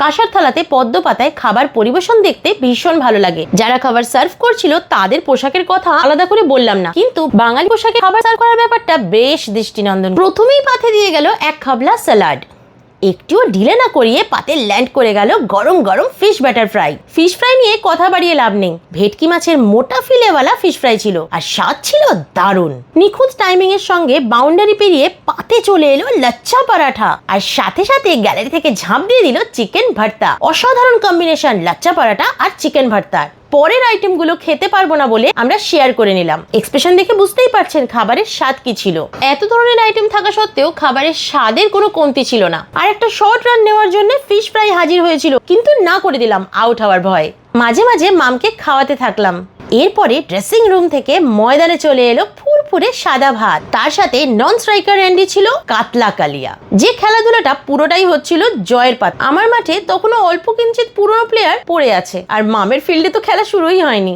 কাঁসার থালাতে পদ্ম পাতায় খাবার পরিবেশন দেখতে ভীষণ ভালো লাগে। যারা খাবার সার্ভ করছিল তাদের পোশাকের কথা আলাদা করে বললাম না, কিন্তু বাঙালি পোশাকে খাবার সার্ভ করার ব্যাপারটা বেশ দৃষ্টিনন্দন। প্রথমেই পাতে দিয়ে গেল এক খাবলা স্যালাড, একটুও ডিলে না করিয়ে পাতে ল্যান্ড করে গেল গরম গরম fish batter fry. Fish fry নিয়ে কথা বাড়িয়ে লাভ নেই, ভেটকি মাছের মোটা ফিলেওয়ালা ফিশ ফ্রাই ছিল, আর স্বাদ ছিল দারুণ। নিখুঁত টাইমিং এর সঙ্গে বাউন্ডারি পেরিয়ে পাতে চলে এলো লাচ্ছা পরাঠা, আর সাথে সাথে গ্যালারি থেকে ঝাঁপ দিয়ে দিল চিকেন ভর্তা। অসাধারণ কম্বিনেশন লাচ্ছা পরাঠা আর চিকেন ভর্তার। পরের আইটেমগুলো খেতে পারবো না বলে আমরা শেয়ার করে নিলাম। এক্সপ্রেশন দেখে বুঝতেই পারছেন খাবারের স্বাদ কি ছিল। এত ধরনের আইটেম থাকা সত্ত্বেও খাবারের স্বাদের কোনো কমতি ছিল না। আর একটা শর্ট রান নেওয়ার জন্য ফিশ ফ্রাই হাজির হয়েছিল, কিন্তু না করে দিলাম আউট হওয়ার ভয়। মাঝে মাঝে মামকে খাওয়াতে থাকলাম। এরপরে ড্রেসিং রুম থেকে ময়দানে চলে এলো ফুরফুরে সাদা ভাত, তার সাথে নন স্ট্রাইকার এন্ডি ছিল কাতলা কালিয়া। যে খেলাধুলাটা পুরোটাই হচ্ছিল জয়ের পাত। আমার মাঠে তখনও অল্প কিঞ্চিত পুরনো প্লেয়ার পড়ে আছে, আর মামের ফিল্ডে তো খেলা শুরুই হয়নি।